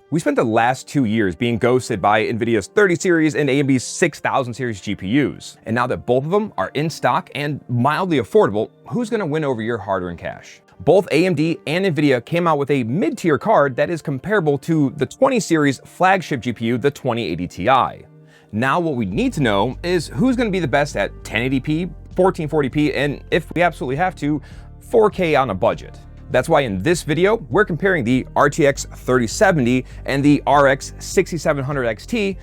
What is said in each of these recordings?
We spent the last 2 years being ghosted by Nvidia's 30 series and AMD's 6000 series GPUs. And now that both of them are in stock and mildly affordable, who's gonna win over your hard-earned cash? Both AMD and Nvidia came out with a mid-tier card that is comparable to the 20 series flagship GPU, the 2080 Ti. Now what we need to know is who's gonna be the best at 1080p, 1440p, and if we absolutely have to, 4K on a budget. That's why in this video, we're comparing the RTX 3070 and the RX 6700 XT,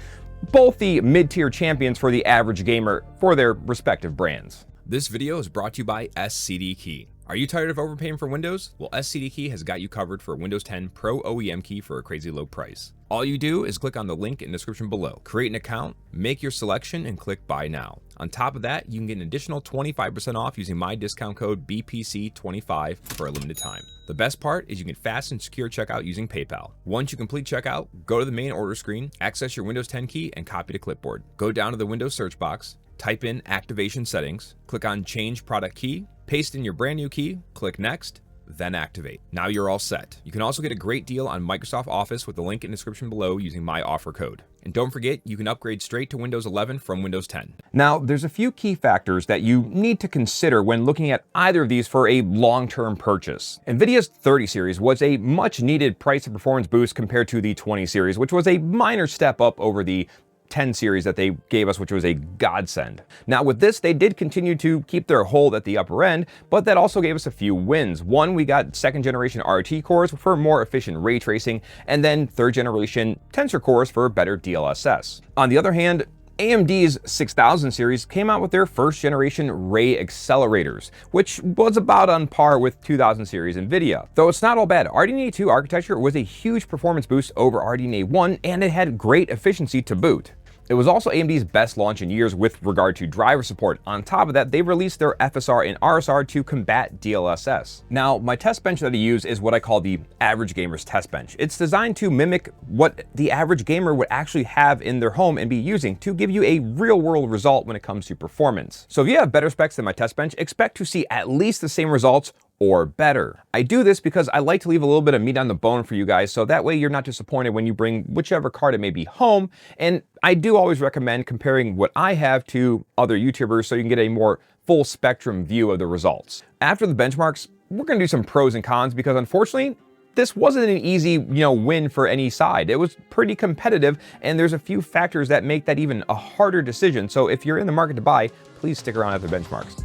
both the mid-tier champions for the average gamer for their respective brands. This video is brought to you by SCD Key. Are you tired of overpaying for Windows? Well, SCD Key has got you covered for a Windows 10 Pro OEM key for a crazy low price. All you do is click on the link in the description below, create an account, make your selection, and click Buy Now. On top of that, you can get an additional 25% off using my discount code BPC25 for a limited time. The best part is you can fast and secure checkout using PayPal. Once you complete checkout, go to the main order screen, access your Windows 10 key, and copy to clipboard. Go down to the Windows search box, type in activation settings, click on change product key, paste in your brand new key, click next, then activate. Now you're all set. You can also get a great deal on Microsoft Office with the link in the description below using my offer code. And don't forget, you can upgrade straight to Windows 11 from Windows 10. Now, there's a few key factors that you need to consider when looking at either of these for a long-term purchase. Nvidia's 30 series was a much needed price and performance boost compared to the 20 series, which was a minor step up over the 10 series that they gave us, which was a godsend. Now with this, they did continue to keep their hold at the upper end, but that also gave us a few wins. One, we got second generation RT cores for more efficient ray tracing, and then third generation Tensor cores for better DLSS. On the other hand, AMD's 6000 series came out with their first generation ray accelerators, which was about on par with 2000 series Nvidia. Though it's not all bad, RDNA 2 architecture was a huge performance boost over RDNA 1, and it had great efficiency to boot. It was also AMD's best launch in years with regard to driver support. On top of that, they released their FSR and RSR to combat DLSS. Now, my test bench that I use is what I call the average gamer's test bench. It's designed to mimic what the average gamer would actually have in their home and be using to give you a real-world result when it comes to performance. So if you have better specs than my test bench, expect to see at least the same results or better. I do this because I like to leave a little bit of meat on the bone for you guys, so that way you're not disappointed when you bring whichever card it may be home. And I do always recommend comparing what I have to other YouTubers so you can get a more full spectrum view of the results. After the benchmarks, we're gonna do some pros and cons because unfortunately, this wasn't an easy, win for any side. It was pretty competitive, and there's a few factors that make that even a harder decision. So if you're in the market to buy, please stick around after benchmarks.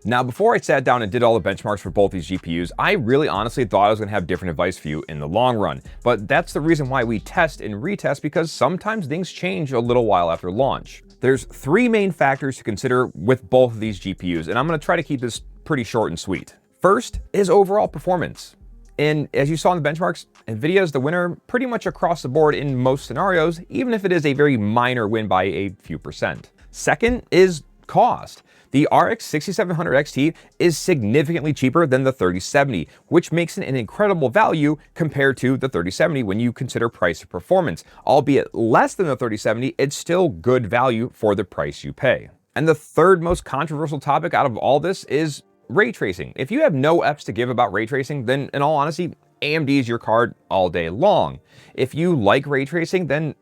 Now, before I sat down and did all the benchmarks for both these GPUs, I really honestly thought I was gonna have different advice for you in the long run. But that's the reason why we test and retest, because sometimes things change a little while after launch. There's three main factors to consider with both of these GPUs, and I'm gonna try to keep this pretty short and sweet. First is overall performance. And as you saw in the benchmarks, Nvidia is the winner pretty much across the board in most scenarios, even if it is a very minor win by a few percent. Second is cost. The RX 6700 XT is significantly cheaper than the 3070, which makes it an incredible value compared to the 3070 when you consider price to performance. Albeit less than the 3070, it's still good value for the price you pay. And the third most controversial topic out of all this is ray tracing. If you have no F's to give about ray tracing, then in all honesty, AMD is your card all day long. If you like ray tracing, then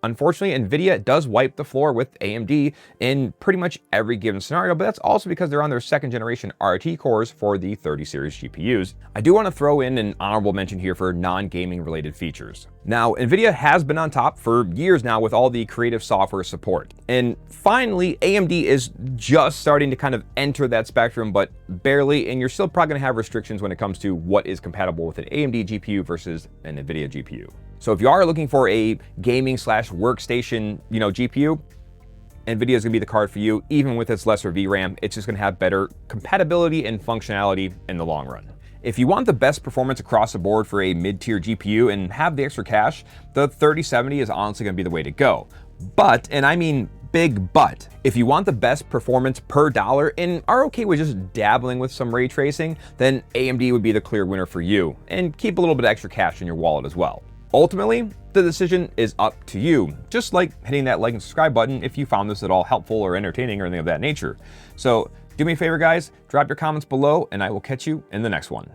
unfortunately, Nvidia does wipe the floor with AMD in pretty much every given scenario, but that's also because they're on their second generation RT cores for the 30 series GPUs. I do want to throw in an honorable mention here for non-gaming related features. Now, Nvidia has been on top for years now with all the creative software support. And finally, AMD is just starting to kind of enter that spectrum, but barely, and you're still probably going to have restrictions when it comes to what is compatible with an AMD GPU versus an Nvidia GPU. So if you are looking for a gaming slash workstation, GPU, Nvidia is going to be the card for you. Even with its lesser VRAM, it's just going to have better compatibility and functionality in the long run. If you want the best performance across the board for a mid-tier GPU and have the extra cash, the 3070 is honestly going to be the way to go. But, and I mean big but, if you want the best performance per dollar and are okay with just dabbling with some ray tracing, then AMD would be the clear winner for you, and keep a little bit of extra cash in your wallet as well. Ultimately, the decision is up to you, just like hitting that like and subscribe button if you found this at all helpful or entertaining or anything of that nature. So do me a favor, guys, drop your comments below and I will catch you in the next one.